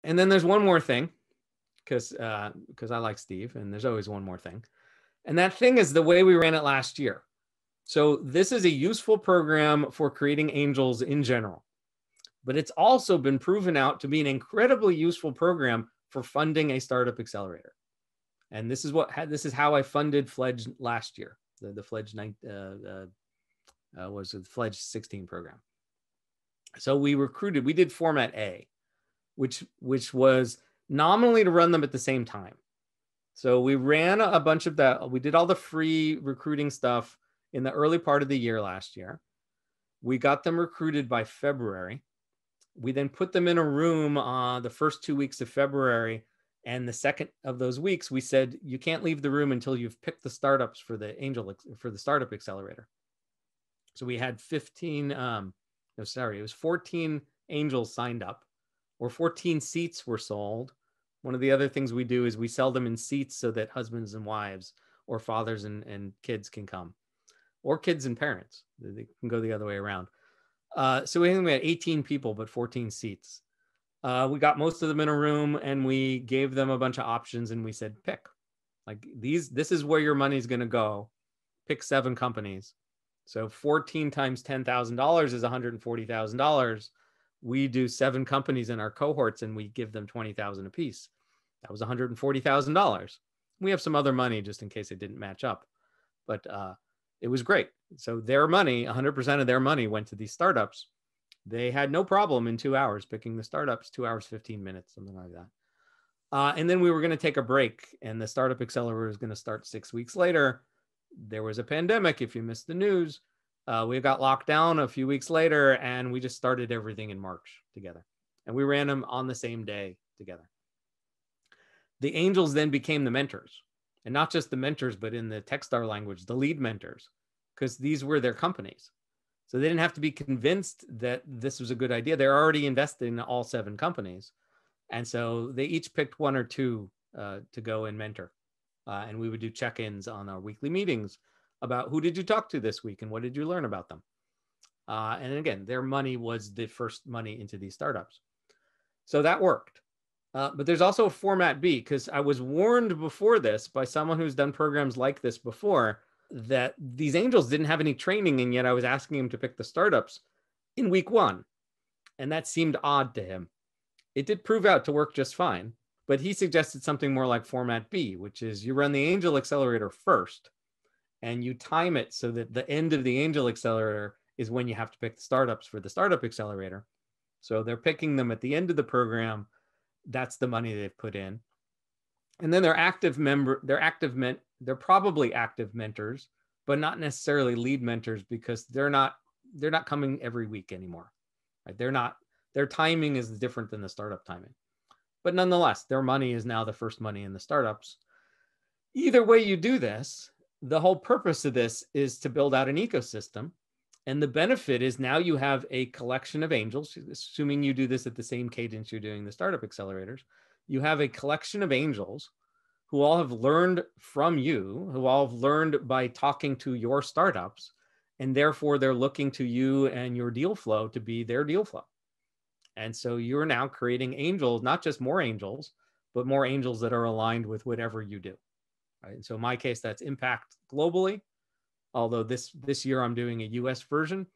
And then there's one more thing, because I like Steve, and there's always one more thing. And that thing is the way we ran it last year. So this is a useful program for creating angels in general, but it's also been proven out to be an incredibly useful program for funding a startup accelerator. And this is how I funded Fledge last year. The Fledge was the Fledge 16 program. So we did format A, which was nominally to run them at the same time. So we ran a bunch of that. We did all the free recruiting stuff in the early part of the year last year. We got them recruited by February. We then put them in a room the first 2 weeks of February. And the second of those weeks, we said, you can't leave the room until you've picked the startups for the startup accelerator. So we had 14 angels signed up, or 14 seats were sold. One of the other things we do is we sell them in seats so that husbands and wives or fathers and kids can come, or kids and parents. They can go the other way around. So we had 18 people, but 14 seats. We got most of them in a room, and we gave them a bunch of options, and we said, pick. Like this is where your money's going to go. Pick 7 companies. So 14 times $10,000 is $140,000. We do 7 companies in our cohorts, and we give them $20,000 a piece. That was $140,000. We have some other money just in case it didn't match up, but it was great. So their money, 100% of their money went to these startups. They had no problem in 2 hours picking the startups, 2 hours, 15 minutes, something like that. And then we were going to take a break, and the startup accelerator was going to start 6 weeks later. There was a pandemic. If you missed the news, we got locked down a few weeks later, and we just started everything in March together. And we ran them on the same day together. The angels then became the mentors, and not just the mentors, but in the Techstar language, the lead mentors, because these were their companies. So they didn't have to be convinced that this was a good idea. They're already invested in all 7 companies. And so they each picked 1 or 2 to go and mentor. And we would do check-ins on our weekly meetings about who did you talk to this week and what did you learn about them. And again, their money was the first money into these startups. So that worked. But there's also a format B, because I was warned before this by someone who's done programs like this before that these angels didn't have any training, and yet I was asking him to pick the startups in week 1. And that seemed odd to him. It did prove out to work just fine, but he suggested something more like format B, which is you run the angel accelerator first, and you time it so that the end of the angel accelerator is when you have to pick the startups for the startup accelerator. So they're picking them at the end of the program. That's the money they've put in. And then they're probably active mentors, but not necessarily lead mentors, because they're not coming every week anymore. Right? Their timing is different than the startup timing. But nonetheless, their money is now the first money in the startups. Either way you do this, the whole purpose of this is to build out an ecosystem. And the benefit is now you have a collection of angels, assuming you do this at the same cadence you're doing the startup accelerators. You have a collection of angels who all have learned from you, who all have learned by talking to your startups, and therefore they're looking to you and your deal flow to be their deal flow. And so you're now creating angels, not just more angels, but more angels that are aligned with whatever you do. Right? And so in my case, that's impact globally. Although this year I'm doing a US version,